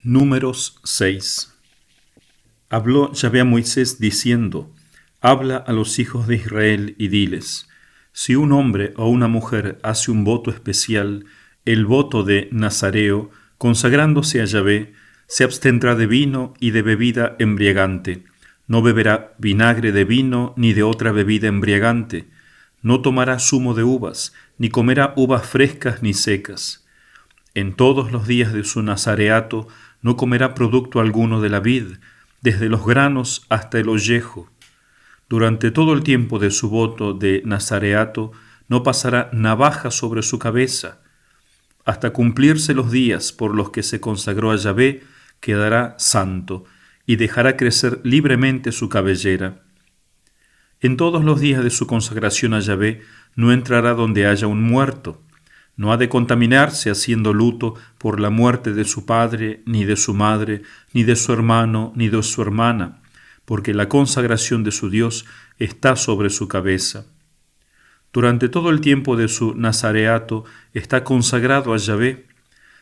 Números 6. Habló Yahvé a Moisés diciendo: Habla a los hijos de Israel y diles: si un hombre o una mujer hace un voto especial, el voto de Nazareo, consagrándose a Yahvé, se abstendrá de vino y de bebida embriagante. No beberá vinagre de vino ni de otra bebida embriagante. No tomará zumo de uvas, ni comerá uvas frescas ni secas. En todos los días de su nazareato no comerá producto alguno de la vid, desde los granos hasta el ollejo. Durante todo el tiempo de su voto de nazareato no pasará navaja sobre su cabeza. Hasta cumplirse los días por los que se consagró a Yahvé, quedará santo y dejará crecer libremente su cabellera. En todos los días de su consagración a Yahvé no entrará donde haya un muerto. No ha de contaminarse haciendo luto por la muerte de su padre, ni de su madre, ni de su hermano, ni de su hermana, porque la consagración de su Dios está sobre su cabeza. Durante todo el tiempo de su nazareato está consagrado a Yahvé.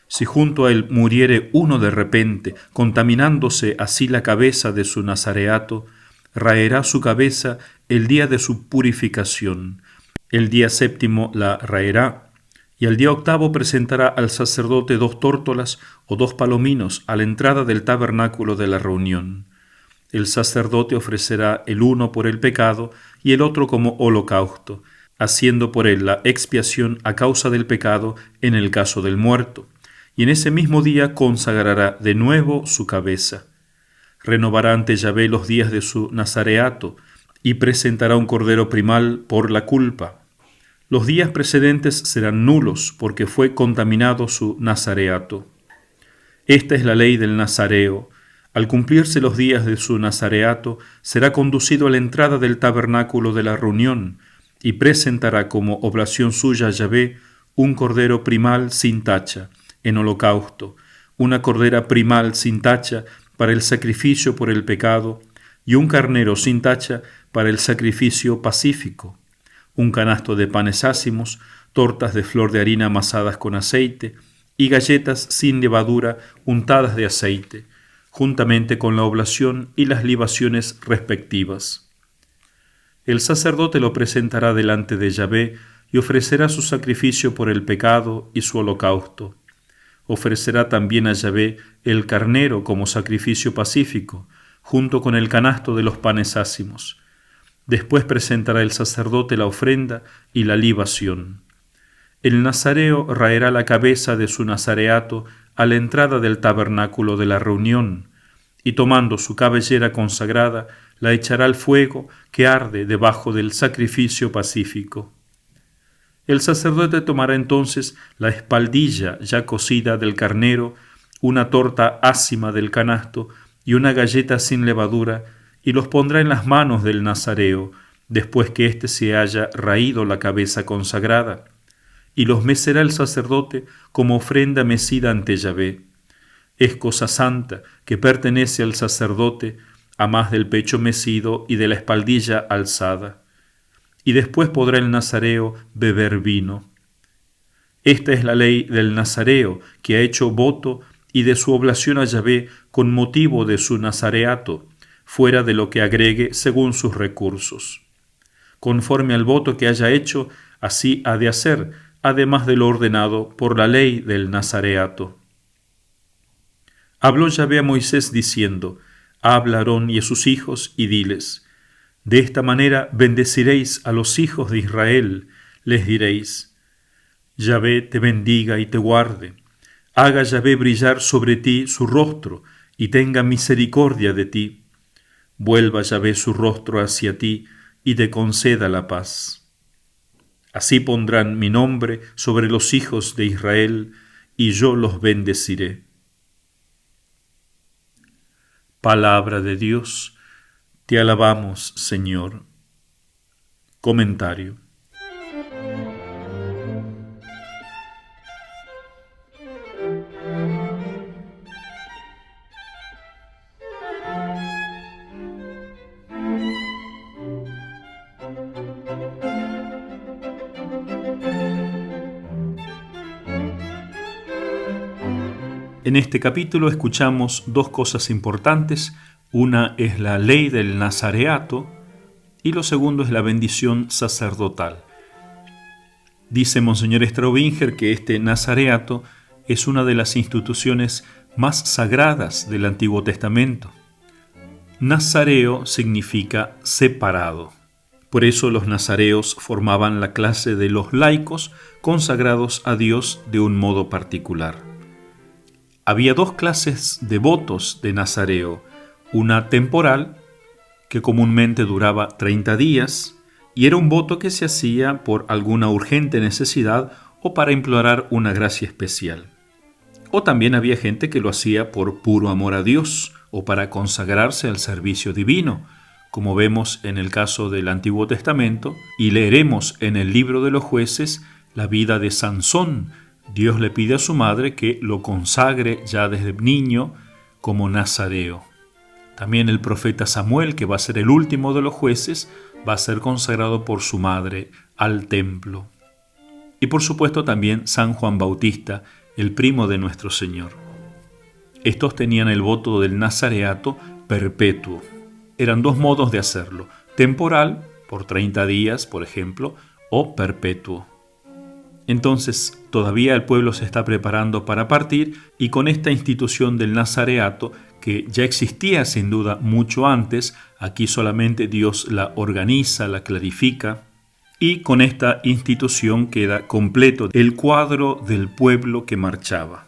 Si junto a él muriere uno de repente, contaminándose así la cabeza de su nazareato, raerá su cabeza el día de su purificación. El día séptimo la raerá, y al día octavo presentará al sacerdote 2 tórtolas o 2 palominos a la entrada del tabernáculo de la reunión. El sacerdote ofrecerá el uno por el pecado y el otro como holocausto, haciendo por él la expiación a causa del pecado en el caso del muerto, y en ese mismo día consagrará de nuevo su cabeza. Renovará ante Yahvé los días de su nazareato y presentará un cordero primal por la culpa. Los días precedentes serán nulos porque fue contaminado su nazareato. Esta es la ley del nazareo. Al cumplirse los días de su nazareato, será conducido a la entrada del tabernáculo de la reunión y presentará como oblación suya a Yahvé un cordero primal sin tacha, en holocausto, una cordera primal sin tacha para el sacrificio por el pecado y un carnero sin tacha para el sacrificio pacífico. Un canasto de panes ácimos, tortas de flor de harina amasadas con aceite y galletas sin levadura untadas de aceite, juntamente con la oblación y las libaciones respectivas. El sacerdote lo presentará delante de Yahvé y ofrecerá su sacrificio por el pecado y su holocausto. Ofrecerá también a Yahvé el carnero como sacrificio pacífico, junto con el canasto de los panes ácimos. Después presentará el sacerdote la ofrenda y la libación. El nazareo raerá la cabeza de su nazareato a la entrada del tabernáculo de la reunión, y tomando su cabellera consagrada, la echará al fuego que arde debajo del sacrificio pacífico. El sacerdote tomará entonces la espaldilla ya cocida del carnero, una torta ácima del canasto y una galleta sin levadura, y los pondrá en las manos del nazareo, después que éste se haya raído la cabeza consagrada, y los mecerá el sacerdote como ofrenda mecida ante Yahvé. Es cosa santa que pertenece al sacerdote, a más del pecho mecido y de la espaldilla alzada. Y después podrá el nazareo beber vino. Esta es la ley del nazareo, que ha hecho voto y de su oblación a Yahvé con motivo de su nazareato, fuera de lo que agregue según sus recursos. Conforme al voto que haya hecho, así ha de hacer, además de lo ordenado por la ley del nazareato. Habló Yahvé a Moisés diciendo: Habla a Aarón y a sus hijos y diles: de esta manera bendeciréis a los hijos de Israel, les diréis: Yahvé te bendiga y te guarde. Haga Yahvé brillar sobre ti su rostro y tenga misericordia de ti. Vuelva Yahvé su rostro hacia ti y te conceda la paz. Así pondrán mi nombre sobre los hijos de Israel y yo los bendeciré. Palabra de Dios, te alabamos, Señor. Comentario. En este capítulo escuchamos dos cosas importantes. Una es la ley del nazareato y lo segundo es la bendición sacerdotal. Dice Monseñor Straubinger que este nazareato es una de las instituciones más sagradas del Antiguo Testamento. Nazareo significa separado. Por eso los nazareos formaban la clase de los laicos consagrados a Dios de un modo particular. Había dos clases de votos de nazareo, una temporal, que comúnmente duraba 30 días, y era un voto que se hacía por alguna urgente necesidad o para implorar una gracia especial. O también había gente que lo hacía por puro amor a Dios o para consagrarse al servicio divino, como vemos en el caso del Antiguo Testamento, y leeremos en el libro de los Jueces la vida de Sansón. Dios le pide a su madre que lo consagre ya desde niño como nazareo. También el profeta Samuel, que va a ser el último de los jueces, va a ser consagrado por su madre al templo. Y por supuesto también San Juan Bautista, el primo de nuestro Señor. Estos tenían el voto del nazareato perpetuo. Eran dos modos de hacerlo: temporal, por 30 días, por ejemplo, o perpetuo. Entonces, todavía el pueblo se está preparando para partir, y con esta institución del nazareato, que ya existía sin duda mucho antes, aquí solamente Dios la organiza, la clarifica, y con esta institución queda completo el cuadro del pueblo que marchaba.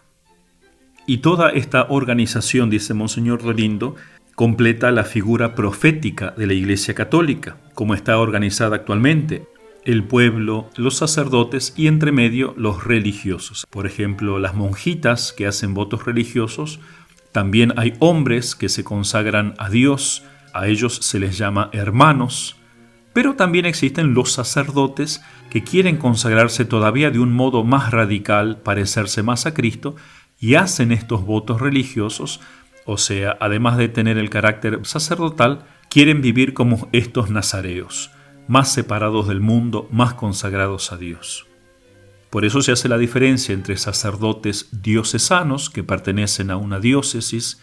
Y toda esta organización, dice Monseñor Dolindo, completa la figura profética de la Iglesia Católica, como está organizada actualmente: el pueblo, los sacerdotes y entre medio los religiosos. Por ejemplo, las monjitas que hacen votos religiosos. También hay hombres que se consagran a Dios, a ellos se les llama hermanos. Pero también existen los sacerdotes que quieren consagrarse todavía de un modo más radical, parecerse más a Cristo, y hacen estos votos religiosos. O sea, además de tener el carácter sacerdotal, quieren vivir como estos nazareos, más separados del mundo, más consagrados a Dios. Por eso se hace la diferencia entre sacerdotes diocesanos, que pertenecen a una diócesis,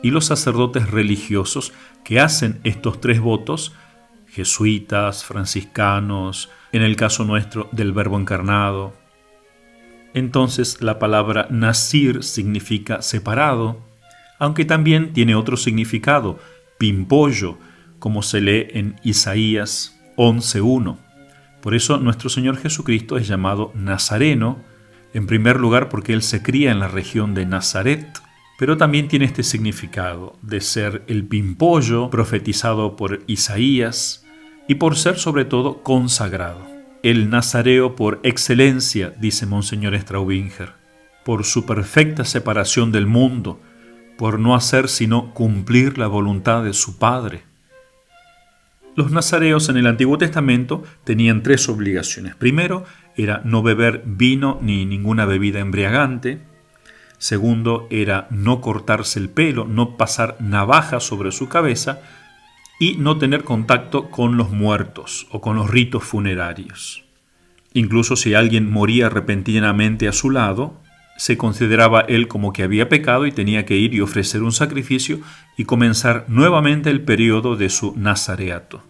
y los sacerdotes religiosos que hacen estos tres votos: jesuitas, franciscanos, en el caso nuestro del Verbo encarnado. Entonces la palabra nazir significa separado, aunque también tiene otro significado, pimpollo, como se lee en Isaías 11:1. Por eso nuestro Señor Jesucristo es llamado Nazareno, en primer lugar porque Él se cría en la región de Nazaret, pero también tiene este significado de ser el pimpollo profetizado por Isaías y por ser sobre todo consagrado. El nazareo por excelencia, dice Monseñor Straubinger, por su perfecta separación del mundo, por no hacer sino cumplir la voluntad de su Padre. Los nazareos en el Antiguo Testamento tenían tres obligaciones. Primero, era no beber vino ni ninguna bebida embriagante. Segundo, era no cortarse el pelo, no pasar navaja sobre su cabeza y no tener contacto con los muertos o con los ritos funerarios. Incluso si alguien moría repentinamente a su lado, se consideraba él como que había pecado y tenía que ir y ofrecer un sacrificio y comenzar nuevamente el periodo de su nazareato.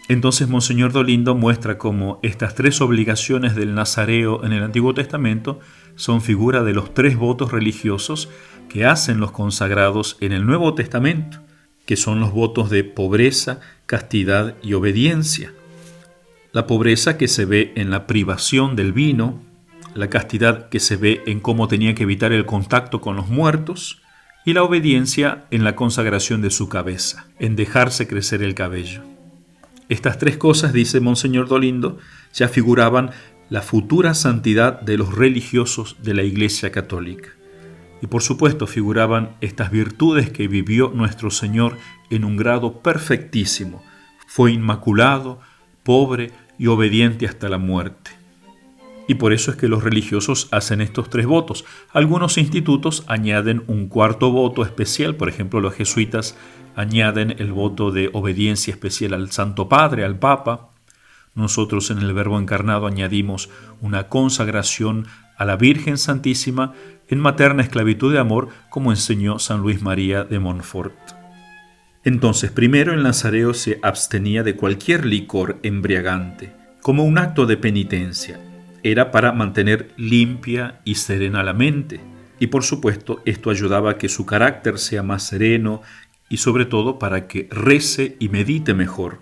Entonces Monseñor Dolindo muestra cómo estas tres obligaciones del nazareo en el Antiguo Testamento son figura de los tres votos religiosos que hacen los consagrados en el Nuevo Testamento, que son los votos de pobreza, castidad y obediencia. La pobreza que se ve en la privación del vino, la castidad que se ve en cómo tenía que evitar el contacto con los muertos, y la obediencia en la consagración de su cabeza, en dejarse crecer el cabello. Estas tres cosas, dice Monseñor Dolindo, ya figuraban la futura santidad de los religiosos de la Iglesia Católica. Y por supuesto figuraban estas virtudes que vivió nuestro Señor en un grado perfectísimo. Fue inmaculado, pobre y obediente hasta la muerte. Y por eso es que los religiosos hacen estos tres votos. Algunos institutos añaden un cuarto voto especial, por ejemplo los jesuitas añaden el voto de obediencia especial al Santo Padre, al Papa. Nosotros en el Verbo encarnado añadimos una consagración a la Virgen Santísima en materna esclavitud de amor, como enseñó San Luis María de Montfort. Entonces, primero el nazareo se abstenía de cualquier licor embriagante, como un acto de penitencia. Era para mantener limpia y serena la mente, y por supuesto esto ayudaba a que su carácter sea más sereno y sobre todo para que rece y medite mejor.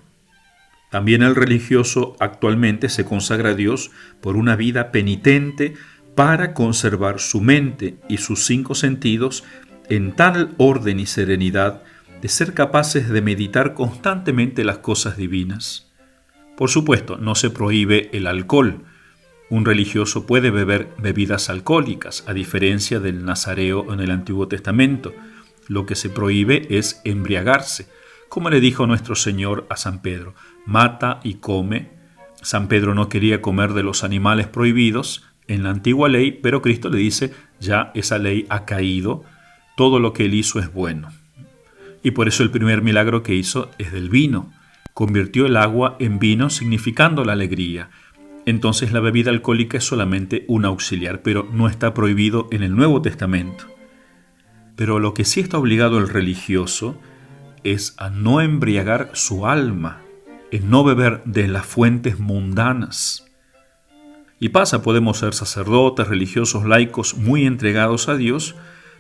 También el religioso actualmente se consagra a Dios por una vida penitente para conservar su mente y sus 5 sentidos en tal orden y serenidad de ser capaces de meditar constantemente las cosas divinas. Por supuesto, no se prohíbe el alcohol. Un religioso puede beber bebidas alcohólicas, a diferencia del nazareo en el Antiguo Testamento. Lo que se prohíbe es embriagarse, como le dijo nuestro Señor a San Pedro: mata y come. San Pedro no quería comer de los animales prohibidos en la antigua ley, pero Cristo le dice: ya esa ley ha caído, todo lo que él hizo es bueno. Y por eso el primer milagro que hizo es del vino. Convirtió el agua en vino, significando la alegría. Entonces la bebida alcohólica es solamente un auxiliar, pero no está prohibido en el Nuevo Testamento. Pero lo que sí está obligado el religioso es a no embriagar su alma, en no beber de las fuentes mundanas. Y pasa, podemos ser sacerdotes, religiosos, laicos, muy entregados a Dios,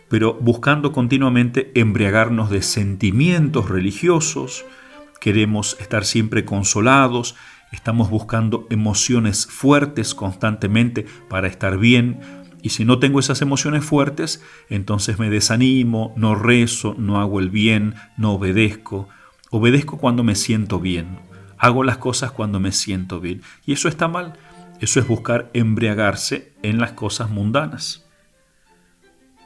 pero buscando continuamente embriagarnos de sentimientos religiosos. Queremos estar siempre consolados, estamos buscando emociones fuertes constantemente para estar bien, y si no tengo esas emociones fuertes, entonces me desanimo, no rezo, no hago el bien, no obedezco. Obedezco cuando me siento bien, hago las cosas cuando me siento bien, y eso está mal. Eso es buscar embriagarse en las cosas mundanas.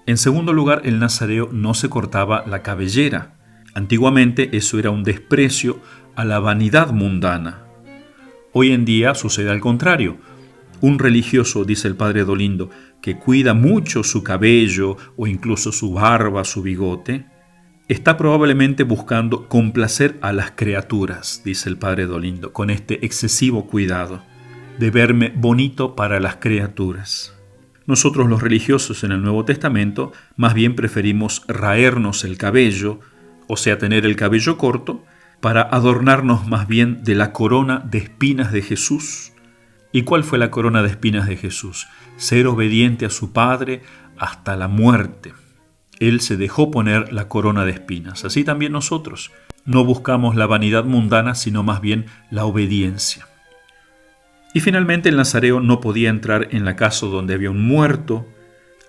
En segundo lugar, el nazareo no se cortaba la cabellera. Antiguamente eso era un desprecio a la vanidad mundana. Hoy en día sucede al contrario. Un religioso, dice el padre Dolindo, que cuida mucho su cabello o incluso su barba, su bigote, está probablemente buscando complacer a las criaturas, dice el padre Dolindo, con este excesivo cuidado de verme bonito para las criaturas. Nosotros los religiosos en el Nuevo Testamento más bien preferimos raernos el cabello, o sea, tener el cabello corto, para adornarnos más bien de la corona de espinas de Jesús. ¿Y cuál fue la corona de espinas de Jesús? Ser obediente a su Padre hasta la muerte. Él se dejó poner la corona de espinas. Así también nosotros no buscamos la vanidad mundana, sino más bien la obediencia. Y finalmente el nazareo no podía entrar en la casa donde había un muerto.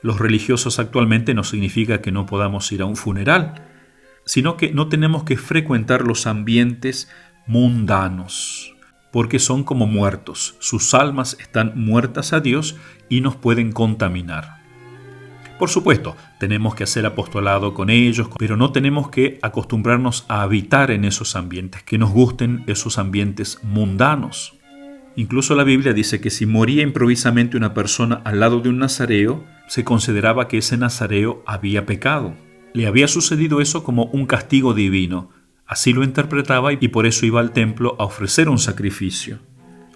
Los religiosos actualmente no significa que no podamos ir a un funeral, sino que no tenemos que frecuentar los ambientes mundanos, porque son como muertos. Sus almas están muertas a Dios y nos pueden contaminar. Por supuesto, tenemos que hacer apostolado con ellos, pero no tenemos que acostumbrarnos a habitar en esos ambientes, que nos gusten esos ambientes mundanos. Incluso la Biblia dice que si moría improvisamente una persona al lado de un nazareo, se consideraba que ese nazareo había pecado. Le había sucedido eso como un castigo divino. Así lo interpretaba y por eso iba al templo a ofrecer un sacrificio.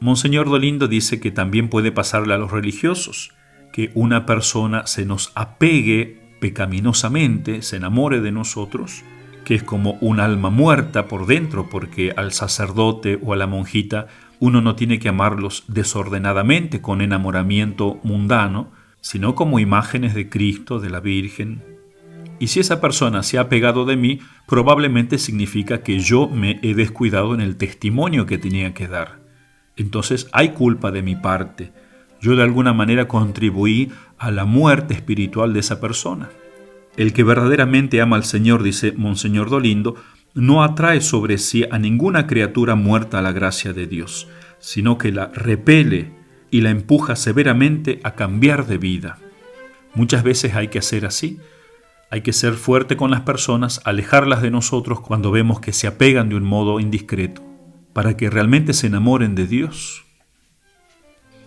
Monseñor Dolindo dice que también puede pasarle a los religiosos, que una persona se nos apegue pecaminosamente, se enamore de nosotros, que es como un alma muerta por dentro, porque al sacerdote o a la monjita uno no tiene que amarlos desordenadamente con enamoramiento mundano, sino como imágenes de Cristo, de la Virgen. Y si esa persona se ha apegado de mí, probablemente significa que yo me he descuidado en el testimonio que tenía que dar. Entonces hay culpa de mi parte. Yo de alguna manera contribuí a la muerte espiritual de esa persona. El que verdaderamente ama al Señor, dice Monseñor Dolindo, no atrae sobre sí a ninguna criatura muerta a la gracia de Dios, sino que la repele y la empuja severamente a cambiar de vida. Muchas veces hay que hacer así. Hay que ser fuerte con las personas, alejarlas de nosotros cuando vemos que se apegan de un modo indiscreto, para que realmente se enamoren de Dios.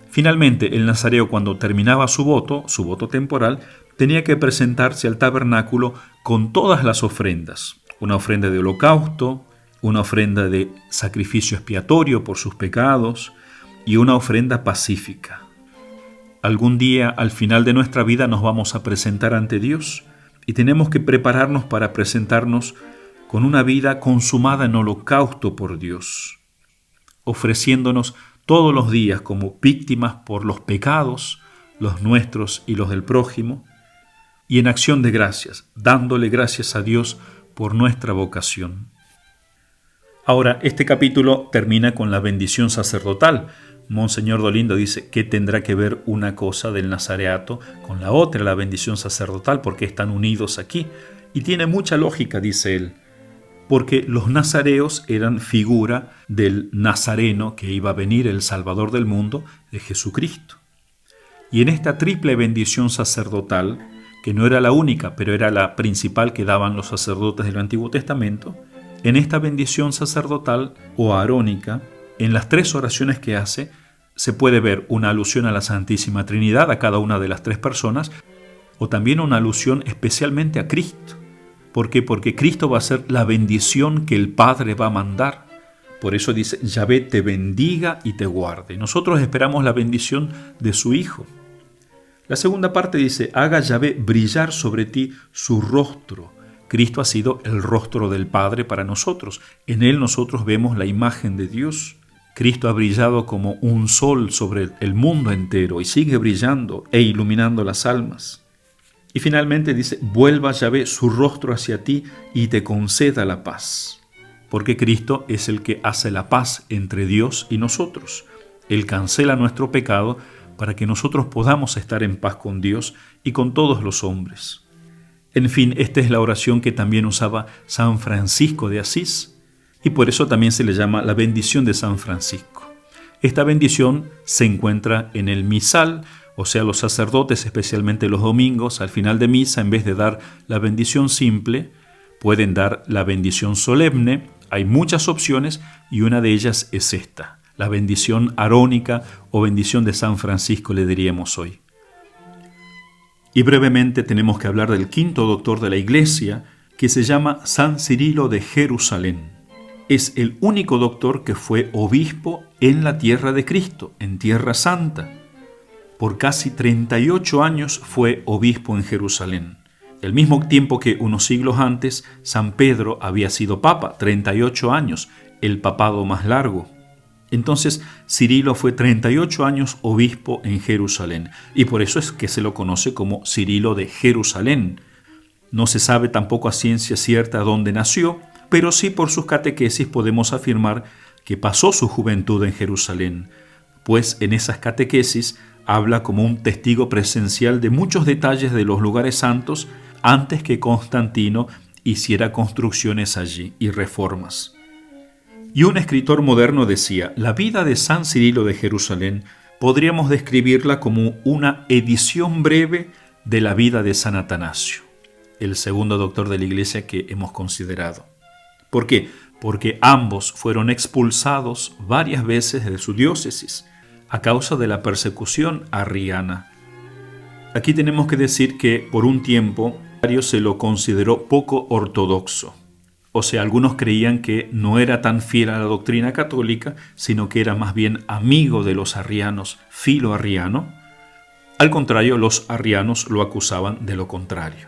Finalmente, el nazareo, cuando terminaba su voto temporal, tenía que presentarse al tabernáculo con todas las ofrendas. Una ofrenda de holocausto, una ofrenda de sacrificio expiatorio por sus pecados y una ofrenda pacífica. Algún día, al final de nuestra vida, nos vamos a presentar ante Dios y tenemos que prepararnos para presentarnos con una vida consumada en holocausto por Dios, ofreciéndonos todos los días como víctimas por los pecados, los nuestros y los del prójimo, y en acción de gracias, dándole gracias a Dios por nuestra vocación. Ahora, este capítulo termina con la bendición sacerdotal. Monseñor Dolindo dice que tendrá que ver una cosa del nazareato con la otra, la bendición sacerdotal, porque están unidos aquí. Y tiene mucha lógica, dice él, porque los nazareos eran figura del nazareno que iba a venir, el Salvador del mundo, de Jesucristo. Y en esta triple bendición sacerdotal, que no era la única, pero era la principal que daban los sacerdotes del Antiguo Testamento, en esta bendición sacerdotal o arónica, en las tres oraciones que hace, se puede ver una alusión a la Santísima Trinidad, a cada una de las tres personas, o también una alusión especialmente a Cristo. ¿Por qué? Porque Cristo va a ser la bendición que el Padre va a mandar. Por eso dice, Yahvé te bendiga y te guarde. Nosotros esperamos la bendición de su Hijo. La segunda parte dice, haga Yahvé brillar sobre ti su rostro. Cristo ha sido el rostro del Padre para nosotros. En Él nosotros vemos la imagen de Dios. Cristo ha brillado como un sol sobre el mundo entero y sigue brillando e iluminando las almas. Y finalmente dice, vuelva Yahvé su rostro hacia ti y te conceda la paz. Porque Cristo es el que hace la paz entre Dios y nosotros. Él cancela nuestro pecado para que nosotros podamos estar en paz con Dios y con todos los hombres. En fin, esta es la oración que también usaba San Francisco de Asís, y por eso también se le llama la bendición de San Francisco. Esta bendición se encuentra en el misal, o sea, los sacerdotes, especialmente los domingos, al final de misa, en vez de dar la bendición simple, pueden dar la bendición solemne. Hay muchas opciones y una de ellas es esta, la bendición arónica o bendición de San Francisco, le diríamos hoy. Y brevemente tenemos que hablar del quinto doctor de la Iglesia, que se llama San Cirilo de Jerusalén. Es el único doctor que fue obispo en la tierra de Cristo, en Tierra Santa. Por casi 38 años fue obispo en Jerusalén. El mismo tiempo que unos siglos antes, San Pedro había sido papa, 38 años, el papado más largo. Entonces, Cirilo fue 38 años obispo en Jerusalén, y por eso es que se lo conoce como Cirilo de Jerusalén. No se sabe tampoco a ciencia cierta dónde nació, pero sí por sus catequesis podemos afirmar que pasó su juventud en Jerusalén, pues en esas catequesis habla como un testigo presencial de muchos detalles de los lugares santos antes que Constantino hiciera construcciones allí y reformas. Y un escritor moderno decía, la vida de San Cirilo de Jerusalén podríamos describirla como una edición breve de la vida de San Atanasio, el segundo doctor de la Iglesia que hemos considerado. ¿Por qué? Porque ambos fueron expulsados varias veces de su diócesis a causa de la persecución arriana. Aquí tenemos que decir que por un tiempo se lo consideró poco ortodoxo. O sea, algunos creían que no era tan fiel a la doctrina católica, sino que era más bien amigo de los arrianos, filoarriano. Al contrario, los arrianos lo acusaban de lo contrario.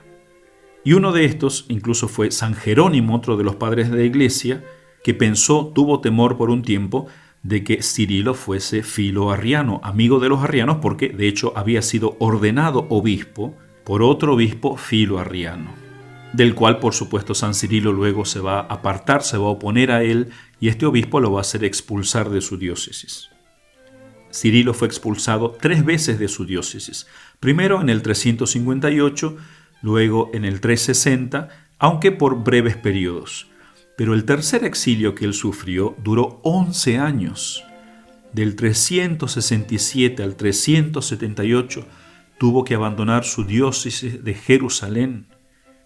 Y uno de estos incluso fue San Jerónimo, otro de los padres de la Iglesia, que tuvo temor por un tiempo de que Cirilo fuese filoarriano, amigo de los arrianos, porque de hecho había sido ordenado obispo por otro obispo filoarriano, del cual por supuesto San Cirilo luego se va a apartar, se va a oponer a él, y este obispo lo va a hacer expulsar de su diócesis. Cirilo fue expulsado 3 veces de su diócesis, primero en el 358, luego en el 360, aunque por breves periodos. Pero el tercer exilio que él sufrió duró 11 años. Del 367 al 378 tuvo que abandonar su diócesis de Jerusalén.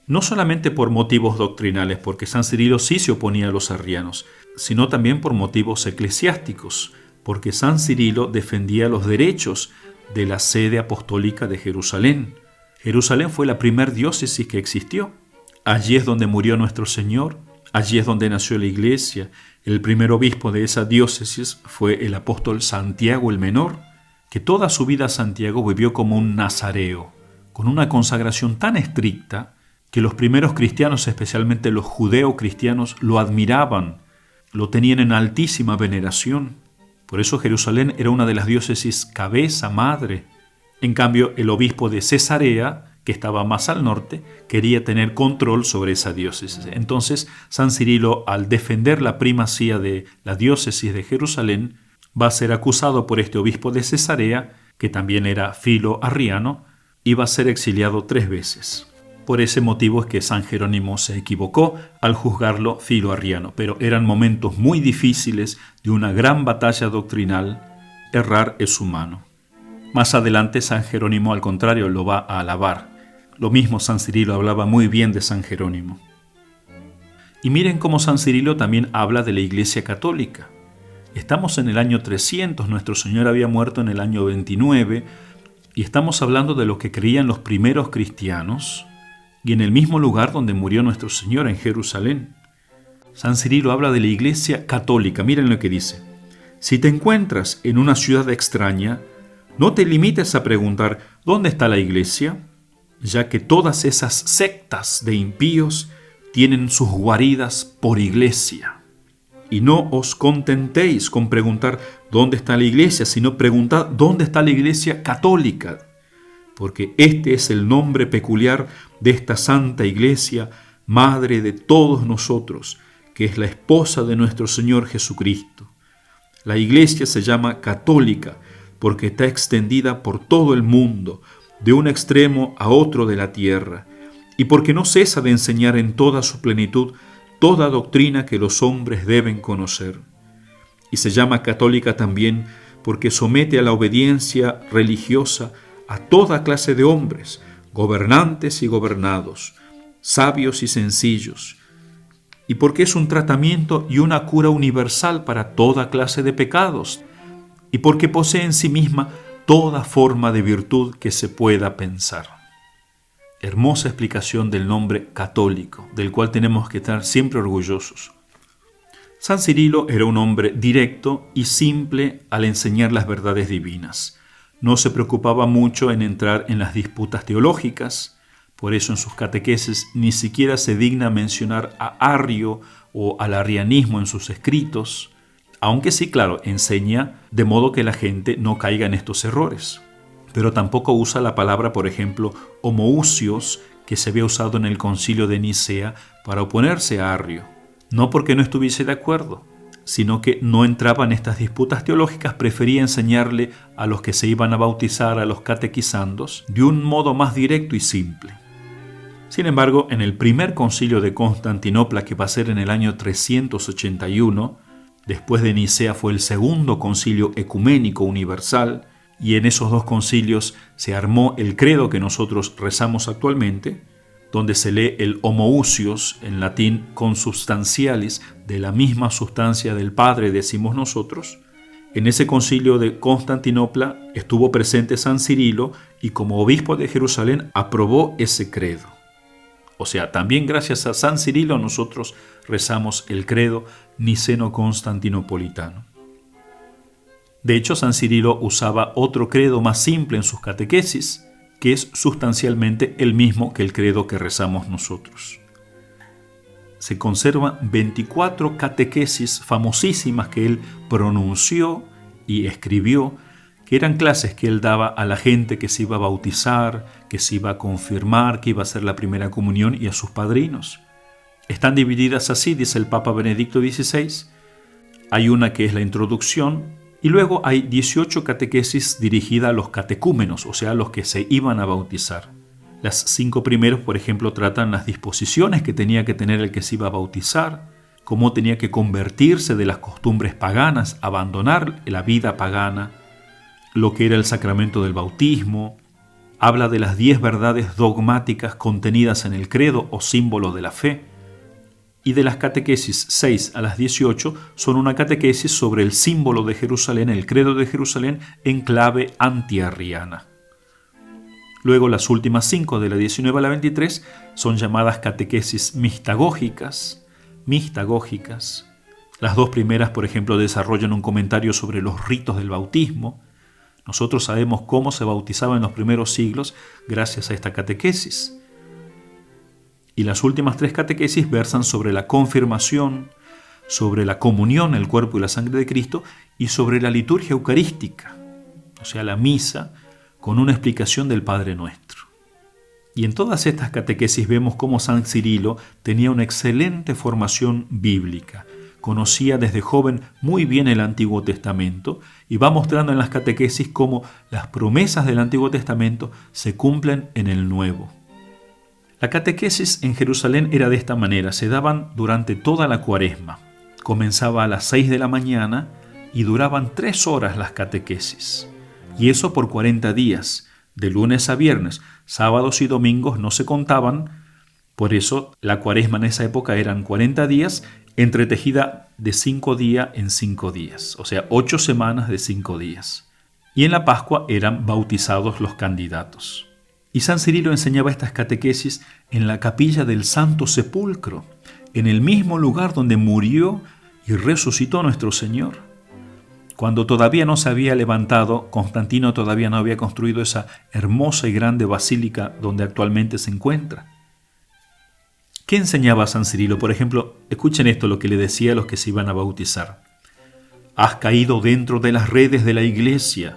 No solamente por motivos doctrinales, porque San Cirilo sí se oponía a los arrianos, sino también por motivos eclesiásticos, porque San Cirilo defendía los derechos de la sede apostólica de Jerusalén. Jerusalén fue la primer diócesis que existió. Allí es donde murió nuestro Señor, allí es donde nació la Iglesia. El primer obispo de esa diócesis fue el apóstol Santiago el Menor, que toda su vida Santiago vivió como un nazareo, con una consagración tan estricta que los primeros cristianos, especialmente los judeo-cristianos, lo admiraban, lo tenían en altísima veneración. Por eso Jerusalén era una de las diócesis cabeza, madre. En cambio, el obispo de Cesarea, que estaba más al norte, quería tener control sobre esa diócesis. Entonces, San Cirilo, al defender la primacía de la diócesis de Jerusalén, va a ser acusado por este obispo de Cesarea, que también era filo-arriano, y va a ser exiliado 3 veces. Por ese motivo es que San Jerónimo se equivocó al juzgarlo filo-arriano, pero eran momentos muy difíciles de una gran batalla doctrinal. Errar es humano. Más adelante San Jerónimo, al contrario, lo va a alabar. Lo mismo San Cirilo hablaba muy bien de San Jerónimo. Y miren cómo San Cirilo también habla de la Iglesia Católica. Estamos en el año 300, nuestro Señor había muerto en el año 29, y estamos hablando de lo que creían los primeros cristianos, y en el mismo lugar donde murió nuestro Señor, en Jerusalén. San Cirilo habla de la Iglesia Católica. Miren lo que dice. Si te encuentras en una ciudad extraña, no te limites a preguntar ¿dónde está la Iglesia?, ya que todas esas sectas de impíos tienen sus guaridas por iglesia. Y no os contentéis con preguntar dónde está la iglesia, sino preguntad dónde está la Iglesia Católica, porque este es el nombre peculiar de esta Santa Iglesia, Madre de todos nosotros, que es la esposa de nuestro Señor Jesucristo. La Iglesia se llama católica porque está extendida por todo el mundo, de un extremo a otro de la tierra, y porque no cesa de enseñar en toda su plenitud toda doctrina que los hombres deben conocer. Y se llama católica también porque somete a la obediencia religiosa a toda clase de hombres, gobernantes y gobernados, sabios y sencillos, y porque es un tratamiento y una cura universal para toda clase de pecados, y porque posee en sí misma toda forma de virtud que se pueda pensar. Hermosa explicación del nombre católico, del cual tenemos que estar siempre orgullosos. San Cirilo era un hombre directo y simple al enseñar las verdades divinas. No se preocupaba mucho en entrar en las disputas teológicas, por eso en sus catequesis ni siquiera se digna mencionar a Arrio o al arrianismo en sus escritos, aunque sí, claro, enseña de modo que la gente no caiga en estos errores. Pero tampoco usa la palabra, por ejemplo, homoousios, que se había usado en el concilio de Nicea para oponerse a Arrio. No porque no estuviese de acuerdo, sino que no entraba en estas disputas teológicas, prefería enseñarle a los que se iban a bautizar, a los catequizandos, de un modo más directo y simple. Sin embargo, en el primer concilio de Constantinopla, que va a ser en el año 381, después de Nicea fue el segundo concilio ecuménico universal, y en esos 2 concilios se armó el credo que nosotros rezamos actualmente, donde se lee el homoousios, en latín consubstantialis, de la misma sustancia del Padre, decimos nosotros. En ese concilio de Constantinopla estuvo presente San Cirilo y como obispo de Jerusalén aprobó ese credo. O sea, también gracias a San Cirilo nosotros rezamos el credo niceno-constantinopolitano. De hecho, San Cirilo usaba otro credo más simple en sus catequesis, que es sustancialmente el mismo que el credo que rezamos nosotros. Se conservan 24 catequesis famosísimas que él pronunció y escribió, que eran clases que él daba a la gente que se iba a bautizar, que se iba a confirmar, que iba a hacer la primera comunión y a sus padrinos. Están divididas así, dice el Papa Benedicto XVI. Hay una que es la introducción, y luego hay 18 catequesis dirigidas a los catecúmenos, o sea, a los que se iban a bautizar. Las 5 primeros, por ejemplo, tratan las disposiciones que tenía que tener el que se iba a bautizar, cómo tenía que convertirse de las costumbres paganas, abandonar la vida pagana, lo que era el sacramento del bautismo. Habla de las 10 verdades dogmáticas contenidas en el credo o símbolos de la fe. Y de las catequesis 6 a las 18 son una catequesis sobre el símbolo de Jerusalén, el credo de Jerusalén, en clave antiarriana. Luego las últimas 5, de la 19 a la 23, son llamadas catequesis mistagógicas. Las 2 primeras, por ejemplo, desarrollan un comentario sobre los ritos del bautismo. Nosotros sabemos cómo se bautizaba en los primeros siglos gracias a esta catequesis. Y las últimas 3 catequesis versan sobre la confirmación, sobre la comunión, el cuerpo y la sangre de Cristo, y sobre la liturgia eucarística, o sea, la misa, con una explicación del Padre Nuestro. Y en todas estas catequesis vemos cómo San Cirilo tenía una excelente formación bíblica, conocía desde joven muy bien el Antiguo Testamento y va mostrando en las catequesis cómo las promesas del Antiguo Testamento se cumplen en el Nuevo. La catequesis en Jerusalén era de esta manera, se daban durante toda la Cuaresma. Comenzaba a las 6 de la mañana y duraban 3 horas las catequesis. Y eso por 40 días, de lunes a viernes. Sábados y domingos no se contaban, por eso la Cuaresma en esa época eran 40 días, entretejida de 5 días en 5 días, o sea, 8 semanas de 5 días. Y en la Pascua eran bautizados los candidatos. Y San Cirilo enseñaba estas catequesis en la capilla del Santo Sepulcro, en el mismo lugar donde murió y resucitó nuestro Señor. Cuando todavía no se había levantado, Constantino todavía no había construido esa hermosa y grande basílica donde actualmente se encuentra. ¿Qué enseñaba San Cirilo? Por ejemplo, escuchen esto, lo que le decía a los que se iban a bautizar. Has caído dentro de las redes de la iglesia,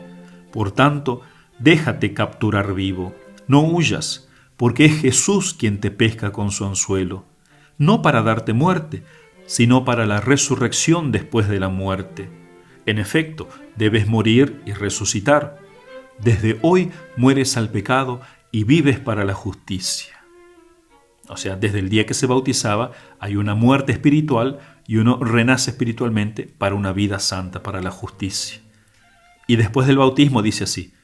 por tanto, déjate capturar vivo. No huyas, porque es Jesús quien te pesca con su anzuelo, no para darte muerte, sino para la resurrección después de la muerte. En efecto, debes morir y resucitar. Desde hoy mueres al pecado y vives para la justicia. O sea, desde el día que se bautizaba hay una muerte espiritual y uno renace espiritualmente para una vida santa, para la justicia. Y después del bautismo dice así: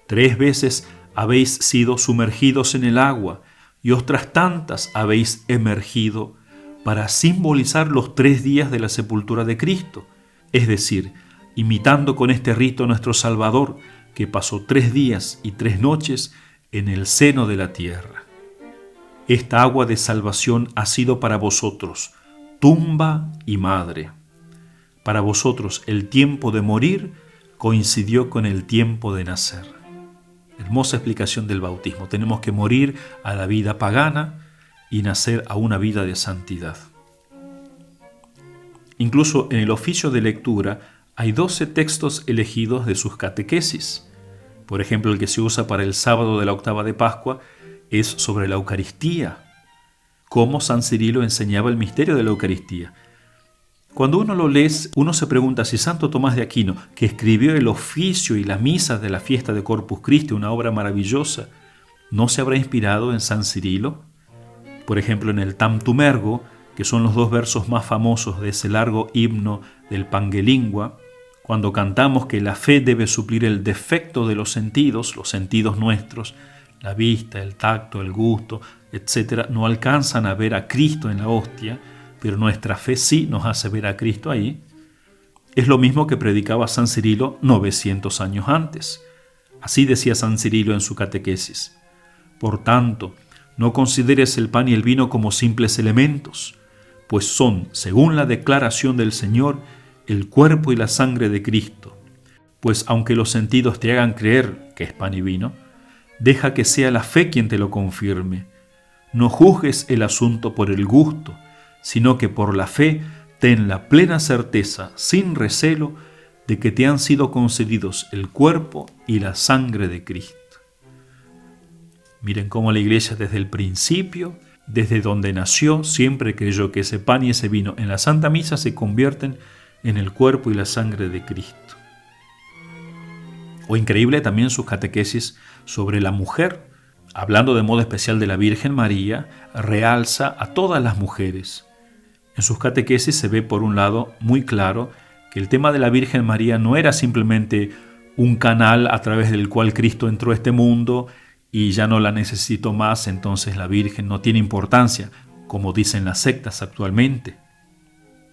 3 veces habéis sido sumergidos en el agua y otras tantas habéis emergido para simbolizar los 3 días de la sepultura de Cristo, es decir, imitando con este rito a nuestro Salvador, que pasó 3 días y 3 noches en el seno de la tierra. Esta agua de salvación ha sido para vosotros tumba y madre. Para vosotros el tiempo de morir coincidió con el tiempo de nacer. Hermosa explicación del bautismo. Tenemos que morir a la vida pagana y nacer a una vida de santidad. Incluso en el oficio de lectura hay 12 textos elegidos de sus catequesis. Por ejemplo, el que se usa para el sábado de la octava de Pascua es sobre la Eucaristía, cómo San Cirilo enseñaba el misterio de la Eucaristía. Cuando uno lo lee, uno se pregunta si Santo Tomás de Aquino, que escribió el oficio y las misas de la fiesta de Corpus Christi, una obra maravillosa, ¿no se habrá inspirado en San Cirilo? Por ejemplo, en el Tantum Ergo, que son los 2 versos más famosos de ese largo himno del Pangelingua, cuando cantamos que la fe debe suplir el defecto de los sentidos nuestros, la vista, el tacto, el gusto, etc., no alcanzan a ver a Cristo en la hostia, pero nuestra fe sí nos hace ver a Cristo ahí. Es lo mismo que predicaba San Cirilo 900 años antes. Así decía San Cirilo en su catequesis: por tanto, no consideres el pan y el vino como simples elementos, pues son, según la declaración del Señor, el cuerpo y la sangre de Cristo. Pues aunque los sentidos te hagan creer que es pan y vino, deja que sea la fe quien te lo confirme. No juzgues el asunto por el gusto, sino que por la fe ten la plena certeza, sin recelo, de que te han sido concedidos el cuerpo y la sangre de Cristo. Miren cómo la Iglesia desde el principio, desde donde nació, siempre creyó que ese pan y ese vino en la Santa Misa se convierten en el cuerpo y la sangre de Cristo. O increíble también sus catequesis sobre la mujer, hablando de modo especial de la Virgen María, realza a todas las mujeres. En sus catequesis se ve por un lado muy claro que el tema de la Virgen María no era simplemente un canal a través del cual Cristo entró a este mundo y ya no la necesito más, entonces la Virgen no tiene importancia, como dicen las sectas actualmente.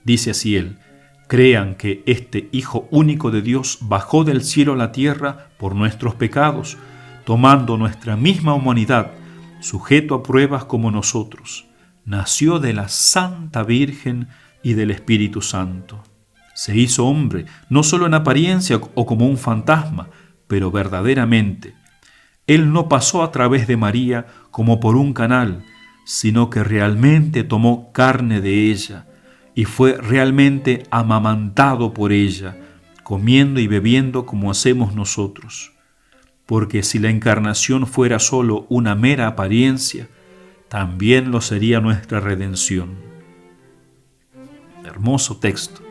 Dice así él: crean que este Hijo único de Dios bajó del cielo a la tierra por nuestros pecados, tomando nuestra misma humanidad, sujeto a pruebas como nosotros. Nació de la Santa Virgen y del Espíritu Santo. Se hizo hombre, no solo en apariencia o como un fantasma, pero verdaderamente. Él no pasó a través de María como por un canal, sino que realmente tomó carne de ella y fue realmente amamantado por ella, comiendo y bebiendo como hacemos nosotros. Porque si la encarnación fuera solo una mera apariencia, también lo sería nuestra redención. Hermoso texto.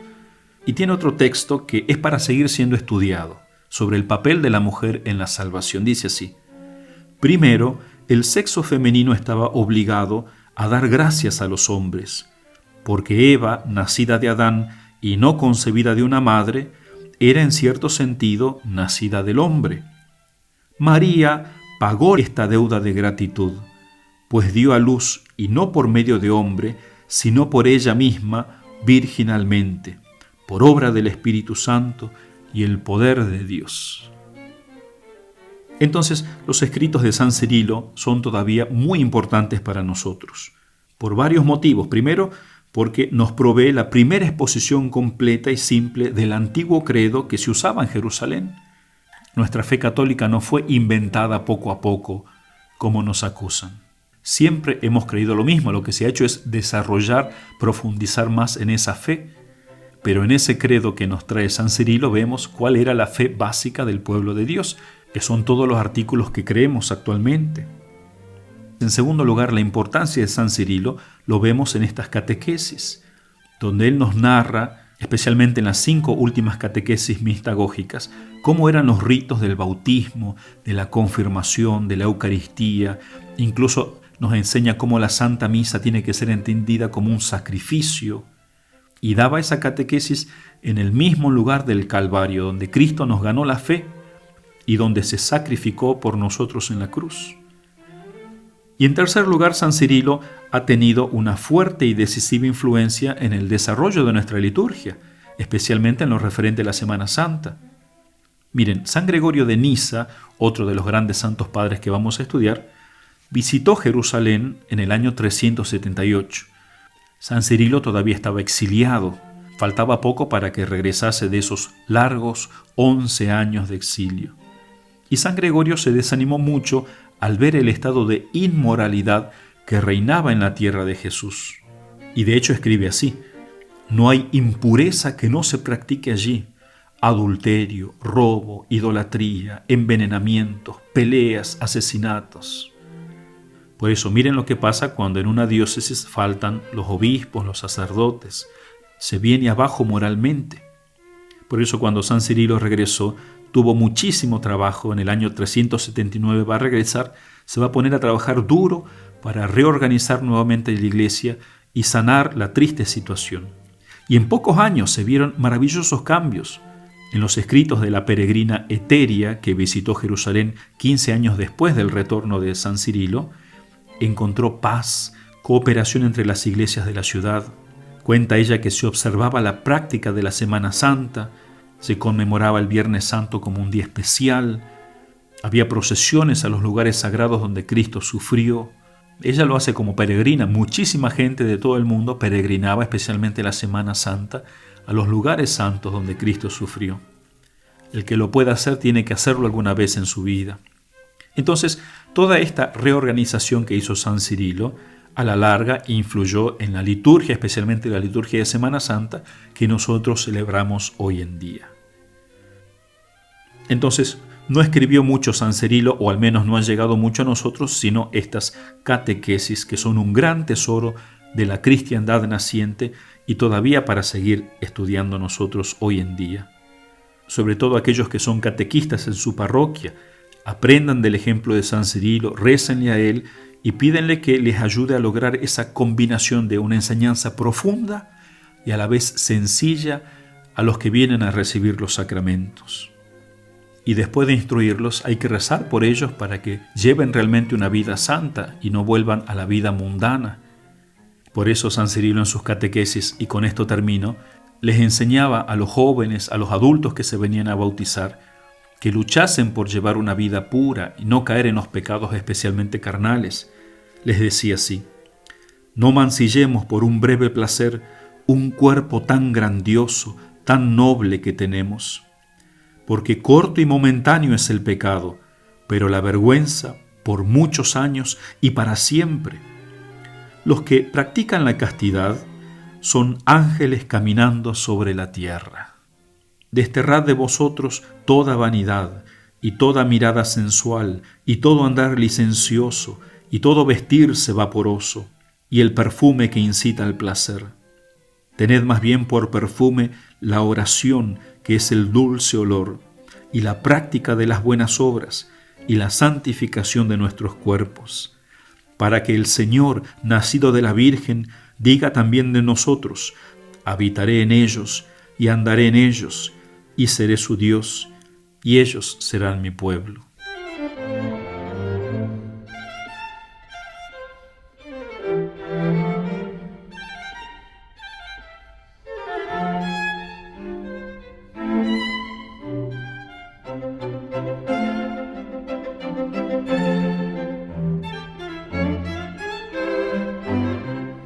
Y tiene otro texto que es para seguir siendo estudiado, sobre el papel de la mujer en la salvación. Dice así: primero, el sexo femenino estaba obligado a dar gracias a los hombres, porque Eva, nacida de Adán y no concebida de una madre, era en cierto sentido nacida del hombre. María pagó esta deuda de gratitud, pues dio a luz, y no por medio de hombre, sino por ella misma, virginalmente, por obra del Espíritu Santo y el poder de Dios. Entonces, los escritos de San Cirilo son todavía muy importantes para nosotros, por varios motivos. Primero, porque nos provee la primera exposición completa y simple del antiguo credo que se usaba en Jerusalén. Nuestra fe católica no fue inventada poco a poco, como nos acusan. Siempre hemos creído lo mismo, lo que se ha hecho es desarrollar, profundizar más en esa fe. Pero en ese credo que nos trae San Cirilo vemos cuál era la fe básica del pueblo de Dios, que son todos los artículos que creemos actualmente. En segundo lugar, la importancia de San Cirilo lo vemos en estas catequesis, donde él nos narra, especialmente en las 5 últimas catequesis mistagógicas, cómo eran los ritos del bautismo, de la confirmación, de la Eucaristía. Incluso nos enseña cómo la Santa Misa tiene que ser entendida como un sacrificio. Y daba esa catequesis en el mismo lugar del Calvario, donde Cristo nos ganó la fe y donde se sacrificó por nosotros en la cruz. Y en tercer lugar, San Cirilo ha tenido una fuerte y decisiva influencia en el desarrollo de nuestra liturgia, especialmente en lo referente a la Semana Santa. Miren, San Gregorio de Nisa, otro de los grandes santos padres que vamos a estudiar, visitó Jerusalén en el año 378. San Cirilo todavía estaba exiliado, faltaba poco para que regresase de esos largos 11 años de exilio. Y San Gregorio se desanimó mucho al ver el estado de inmoralidad que reinaba en la tierra de Jesús. Y de hecho escribe así: no hay impureza que no se practique allí: adulterio, robo, idolatría, envenenamientos, peleas, asesinatos. Por eso miren lo que pasa cuando en una diócesis faltan los obispos, los sacerdotes. Se viene abajo moralmente. Por eso cuando San Cirilo regresó, tuvo muchísimo trabajo. En el año 379 va a regresar, se va a poner a trabajar duro para reorganizar nuevamente la iglesia y sanar la triste situación. Y en pocos años se vieron maravillosos cambios. En los escritos de la peregrina Eteria, que visitó Jerusalén 15 años después del retorno de San Cirilo, encontró paz, cooperación entre las iglesias de la ciudad. Cuenta ella que se observaba la práctica de la Semana Santa, se conmemoraba el Viernes Santo como un día especial, había procesiones a los lugares sagrados donde Cristo sufrió. Ella lo hace como peregrina. Muchísima gente de todo el mundo peregrinaba, especialmente la Semana Santa, a los lugares santos donde Cristo sufrió. El que lo pueda hacer tiene que hacerlo alguna vez en su vida. Entonces, toda esta reorganización que hizo San Cirilo, a la larga influyó en la liturgia, especialmente la liturgia de Semana Santa, que nosotros celebramos hoy en día. Entonces, no escribió mucho San Cirilo, o al menos no han llegado mucho a nosotros, sino estas catequesis, que son un gran tesoro de la cristiandad naciente y todavía para seguir estudiando nosotros hoy en día. Sobre todo aquellos que son catequistas en su parroquia, aprendan del ejemplo de San Cirilo, récenle a él y pídenle que les ayude a lograr esa combinación de una enseñanza profunda y a la vez sencilla a los que vienen a recibir los sacramentos. Y después de instruirlos hay que rezar por ellos para que lleven realmente una vida santa y no vuelvan a la vida mundana. Por eso San Cirilo en sus catequesis, y con esto termino, les enseñaba a los jóvenes, a los adultos que se venían a bautizar, que luchasen por llevar una vida pura y no caer en los pecados especialmente carnales. Les decía así: no mancillemos por un breve placer un cuerpo tan grandioso, tan noble que tenemos. porque corto y momentáneo es el pecado, pero la vergüenza por muchos años y para siempre. Los que practican la castidad son ángeles caminando sobre la tierra. Desterrad de vosotros toda vanidad, y toda mirada sensual, y todo andar licencioso, y todo vestirse vaporoso, y el perfume que incita al placer. Tened más bien por perfume la oración, que es el dulce olor, y la práctica de las buenas obras, y la santificación de nuestros cuerpos, para que el Señor, nacido de la Virgen, diga también de nosotros: habitaré en ellos, y andaré en ellos, y seré su Dios, y ellos serán mi pueblo.